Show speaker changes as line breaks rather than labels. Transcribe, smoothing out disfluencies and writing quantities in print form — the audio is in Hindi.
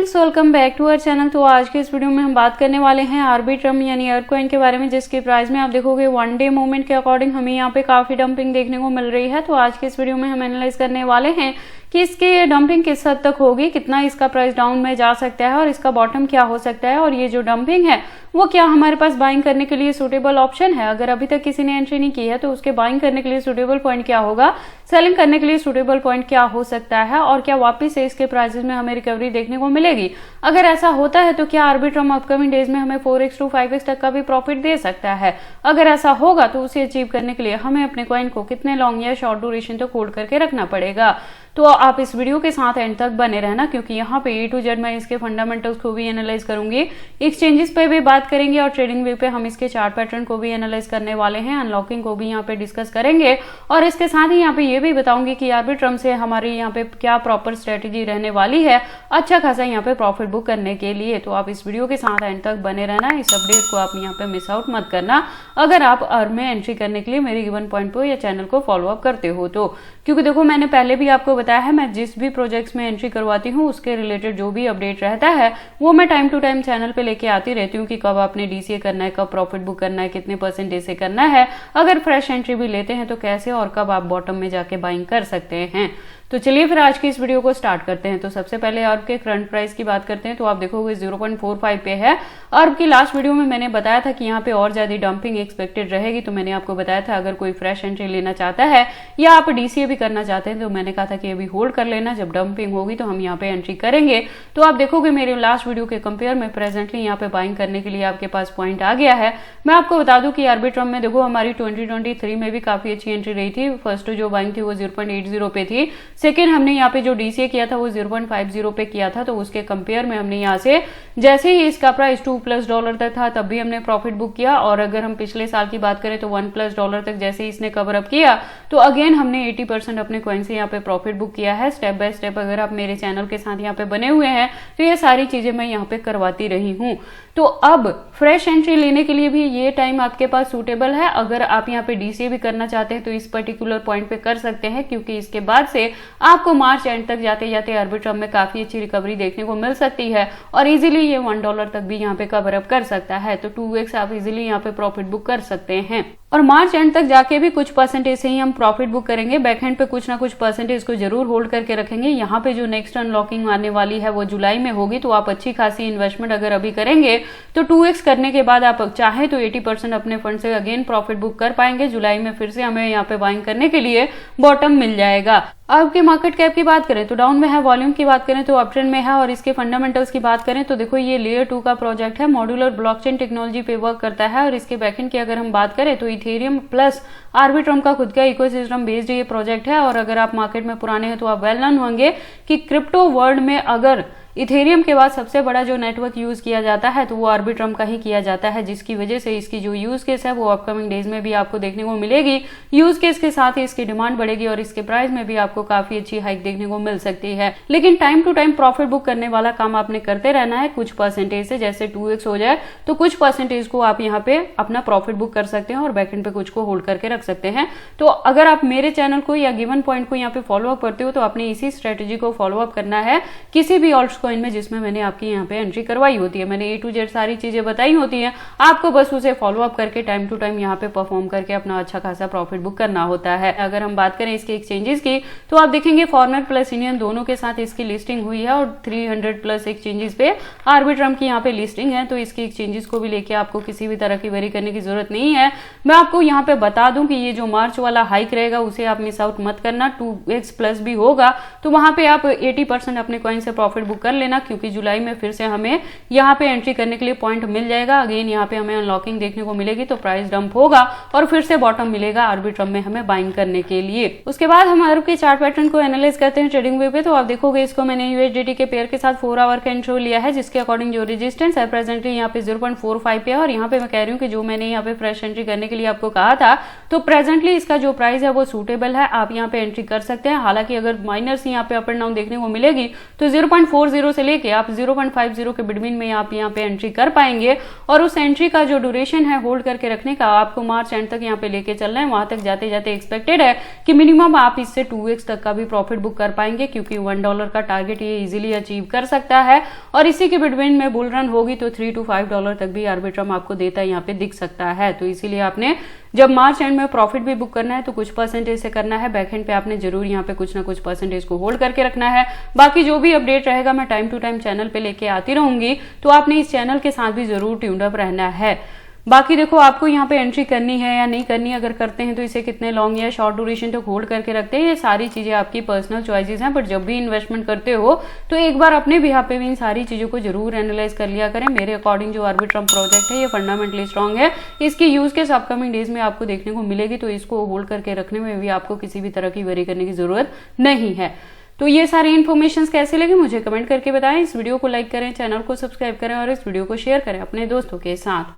Friends, welcome back to our channel. तो आज के इस वीडियो में हम बात करने वाले हैं आर्बिट्रम यानी अर्क कॉइन के बारे में, जिसके प्राइस में आप देखोगे वन डे मूवमेंट के अकॉर्डिंग हमें यहाँ पे काफी डंपिंग देखने को मिल रही है। तो आज के इस वीडियो में हम एनालाइज करने वाले हैं कि इसकी डंपिंग किस हद तक होगी, कितना इसका प्राइस डाउन में जा सकता है और इसका बॉटम क्या हो सकता है, और ये जो डंपिंग है वो क्या हमारे पास बाइंग करने के लिए सुटेबल ऑप्शन है। अगर अभी तक किसी ने एंट्री नहीं की है तो उसके बाइंग करने के लिए सुटेबल पॉइंट क्या होगा, सेलिंग करने के लिए सुटेबल पॉइंट क्या हो सकता है, और क्या वापस से इसके प्राइसेस में हमें रिकवरी देखने को मिलेगी। अगर ऐसा होता है तो क्या आर्बिट्रम अपकमिंग डेज में हमें 4x to 5x तक का भी प्रॉफिट दे सकता है। अगर ऐसा होगा तो उसे अचीव करने के लिए हमें अपने कॉइन को कितने लॉन्ग या शॉर्ट ड्यूरेशन तक होल्ड करके रखना पड़ेगा। तो आप इस वीडियो के साथ एंड तक बने रहना, क्योंकि यहाँ पे A to Z मैं इसके फंडामेंटल्स को भी एनालाइज करूंगी, एक्सचेंजेस पे भी बात करेंगे और ट्रेडिंग वे पे हम इसके चार्ट पैटर्न को भी एनालाइज करने वाले हैं, अनलॉकिंग को भी यहाँ पे डिस्कस करेंगे, और इसके साथ ही यहाँ पे ये भी बताऊंगी कि आर्बिट्रम से हमारी यहाँ पे क्या प्रॉपर स्ट्रेटेजी रहने वाली है अच्छा खासा यहाँ पे प्रॉफिट बुक करने के लिए। तो आप इस वीडियो के साथ एंड तक बने रहना, इस अपडेट को आप यहाँ पे मिस आउट मत करना अगर आप अर्न में एंट्री करने के लिए मेरी गिवन पॉइंट को या चैनल को फॉलो अप करते हो तो। क्योंकि देखो, मैंने पहले भी आपको बताया है, मैं जिस भी प्रोजेक्ट्स में एंट्री करवाती हूँ उसके रिलेटेड जो भी अपडेट रहता है वो मैं टाइम टू टाइम चैनल पे लेके आती रहती हूँ कि कब आपने डीसीए करना है, कब प्रॉफिट बुक करना है, कितने परसेंटेज से करना है, अगर फ्रेश एंट्री भी लेते हैं तो कैसे, और कब आप बॉटम में जाके बाइंग कर सकते हैं। तो चलिए फिर आज की इस वीडियो को स्टार्ट करते हैं। तो सबसे पहले अर्ब के करंट प्राइस की बात करते हैं। तो आप देखोगे 0.45 पे है। अर्ब की लास्ट वीडियो में मैंने बताया था कि यहाँ पे और ज्यादा डंपिंग एक्सपेक्टेड रहेगी, तो मैंने आपको बताया था अगर कोई फ्रेश एंट्री लेना चाहता है या आप डीसीए भी करना चाहते हैं तो मैंने कहा था कि अभी होल्ड कर लेना, जब डंपिंग होगी तो हम यहाँ पे एंट्री करेंगे। तो आप देखोगे मेरे लास्ट वीडियो के कंपेयर में प्रेजेंटली यहाँ पे बाइंग करने के लिए आपके पास पॉइंट आ गया है। मैं आपको बता दूं कि आर्बिट्रम में देखो हमारी 2023 में भी काफी अच्छी एंट्री रही थी। फर्स्ट जो बाइंग थी वो 0.80 पे थी, सेकेंड हमने यहाँ पे जो डीसीए किया था वो 0.50 पे किया था। तो उसके कंपेयर में हमने यहाँ से जैसे ही इसका प्राइस $2+ तक था तब भी हमने प्रॉफिट बुक किया, और अगर हम पिछले साल की बात करें तो $1+ तक जैसे ही इसने कवर अप किया तो अगेन हमने 80% अपने कॉइन से यहाँ पे प्रॉफिट बुक किया है। स्टेप बाय स्टेप अगर आप मेरे चैनल के साथ यहाँ पे बने हुए हैं तो ये सारी चीजें मैं यहाँ पे करवाती रही हूँ। तो अब फ्रेश एंट्री लेने के लिए भी ये टाइम आपके पास सूटेबल है। अगर आप यहाँ पे डीसीए भी करना चाहते हैं तो इस पर्टिकुलर पॉइंट पे कर सकते हैं, क्योंकि इसके बाद से आपको मार्च एंड तक जाते जाते आर्बिट्रम में काफी अच्छी रिकवरी देखने को मिल सकती है, और इजीली ये $1 तक भी यहाँ पे कवर अप कर सकता है। तो 2x आप इजीली यहाँ पे प्रॉफिट बुक कर सकते हैं, और मार्च एंड तक जाके भी कुछ परसेंटेज से ही हम प्रॉफिट बुक करेंगे। बैकएंड पे कुछ ना कुछ परसेंटेज को जरूर होल्ड करके रखेंगे। यहाँ पे जो नेक्स्ट अनलॉकिंग आने वाली है वो जुलाई में होगी, तो आप अच्छी खासी इन्वेस्टमेंट अगर अभी करेंगे तो 2x करने के बाद आप चाहे तो 80% अपने फंड से अगेन प्रॉफिट बुक कर पाएंगे। जुलाई में फिर से हमें यहाँ पे बाइंग करने के लिए बॉटम मिल जाएगा। अब की मार्केट कैप की बात करें तो डाउन में है, वॉल्यूम की बात करें तो अप ट्रेंड में है, और इसके फंडामेंटल्स की बात करें तो देखो ये लेयर 2 का प्रोजेक्ट है, मॉड्यूलर ब्लॉकचेन टेक्नोलॉजी पे वर्क करता है, और इसके बैकएंड की अगर हम बात करें तो इथेरियम प्लस आर्बिट्रम का खुद का इकोसिस्टम बेस्ड ये प्रोजेक्ट है। और अगर आप मार्केट में पुराने हैं तो आप वेल नोन होंगे कि क्रिप्टो वर्ल्ड में अगर इथेरियम के बाद सबसे बड़ा जो नेटवर्क यूज किया जाता है तो वो आर्बिट्रम का ही किया जाता है, जिसकी वजह से इसकी जो यूज केस है वो अपकमिंग डेज में भी आपको देखने को मिलेगी। यूज केस के साथ ही इसकी डिमांड बढ़ेगी और इसके प्राइस में भी आपको काफी अच्छी हाइक देखने को मिल सकती है। लेकिन time to time profit book करने वाला काम आपने करते रहना है। कुछ परसेंटेज से जैसे 2x हो जाए तो कुछ परसेंटेज को आप यहाँ पे अपना प्रॉफिट बुक कर सकते हैं और बैकएंड पे कुछ को होल्ड करके रख सकते हैं। तो अगर आप मेरे चैनल को या गिवन पॉइंट को यहाँ पे फॉलो अप करते हो तो आपने इसी स्ट्रेटेजी को फॉलो अप करना है किसी भी ऑल्ट कॉइन में जिसमें मैंने आपकी यहाँ पे एंट्री करवाई होती है। मैंने A to Z सारी चीजें बताई होती हैं, आपको बस उसे फॉलो अप करके टाइम टू टाइम यहाँ पे परफॉर्म करके अपना अच्छा खासा प्रॉफिट बुक करना होता है। अगर हम बात करें इसके एक्सचेंजेस की तो आप देखेंगे फॉरेनर प्लस इंडियन दोनों के साथ इसकी लिस्टिंग हुई है, और 300+ एक्सचेंजेस पे आर्बिट्रम की यहाँ पे लिस्टिंग है। तो इसकी एक्सचेंजेस को भी लेके आपको किसी भी तरह की वेरी करने की जरूरत नहीं है। मैं आपको यहाँ पे बता दूं कि ये जो मार्च वाला हाइक रहेगा उसे आप मिस आउट मत करना। 2x+ भी होगा तो वहां पे आप 80% अपने कॉइन से प्रॉफिट बुक कर लेना, क्योंकि जुलाई में फिर से हमें यहाँ पे एंट्री करने के लिए पॉइंट मिल जाएगा। अगेन यहाँ पे हमें अनलॉकिंग देखने को मिलेगी तो प्राइस डंप होगा और फिर से बॉटम मिलेगा आर्बिट्रम में हमें बाइंग करने के लिए। उसके बाद हम अर्ब के चार्ट पैटर्न को एनालाइज करते हैं ट्रेडिंग वे पे। तो आप देखोगे इसको मैंने यूएसडीटी के पेयर के साथ 4 आवर का इंट्रो लिया है, जिसके अकॉर्डिंग जो रेजिस्टेंस है प्रेजेंटली यहाँ पे 0.45 पे है। और यहाँ पे मैं कह रही हूँ कि जो मैंने यहाँ पे फ्रेश एंट्री करने के लिए आपको कहा था तो प्रेजेंटली इसका जो प्राइस है वो सूटेबल है, आप यहाँ पे एंट्री कर सकते हैं। हालांकि अगर माइनर सी यहाँ पे अप एंड डाउन देखने को मिलेगी तो 0.40 0.40 से लेके आप 0.50 के बिटवीन में आप यहाँ पे एंट्री कर पाएंगे। और उस एंट्री का जो ड्यूरेशन है होल्ड करके रखने का, आपको मार्च एंड तक यहाँ पे लेके चलना है। वहां तक जाते जाते एक्सपेक्टेड है कि मिनिमम आप इससे 2x तक का भी प्रॉफिट बुक कर पाएंगे, क्योंकि $1 का टारगेट ये इजीली अचीव कर सकता है। और इसी के बिटवीन में बुल रन होगी तो $3 to $5 तक भी आर्बिट्रम आपको देता यहाँ पे दिख सकता है। तो इसीलिए आपने जब मार्च एंड में प्रॉफिट भी बुक करना है तो कुछ परसेंटेज से करना है, बैक एंड पे आपने जरूर यहाँ पे कुछ ना कुछ परसेंटेज को होल्ड करके रखना है। बाकी जो भी अपडेट रहेगा मैं टाइम टू टाइम चैनल पे लेके आती रहूंगी, तो आपने इस चैनल के साथ भी जरूर ट्यून्ड अप रहना है। बाकी देखो आपको यहाँ पे एंट्री करनी है या नहीं करनी, अगर करते हैं तो इसे कितने लॉन्ग या शॉर्ट ड्यूरेशन तक होल्ड करके रखते हैं, ये सारी चीजें आपकी पर्सनल चॉइसेस हैं। बट जब भी इन्वेस्टमेंट करते हो तो एक बार अपने बिहाफ पे भी इन सारी चीजों को जरूर एनालाइज कर लिया करें। मेरे अकॉर्डिंग जो आर्बिट्रम प्रोजेक्ट है ये फंडामेंटली स्ट्रॉन्ग है, इसकी यूज केस अपकमिंग डेज में आपको देखने को मिलेगी, तो इसको होल्ड करके रखने में भी आपको किसी भी तरह की वरी करने की जरूरत नहीं है। तो ये सारी इन्फॉर्मेशन कैसे लगे मुझे कमेंट करके बताएं। इस वीडियो को लाइक करें, चैनल को सब्सक्राइब करें और इस वीडियो को शेयर करें अपने दोस्तों के साथ।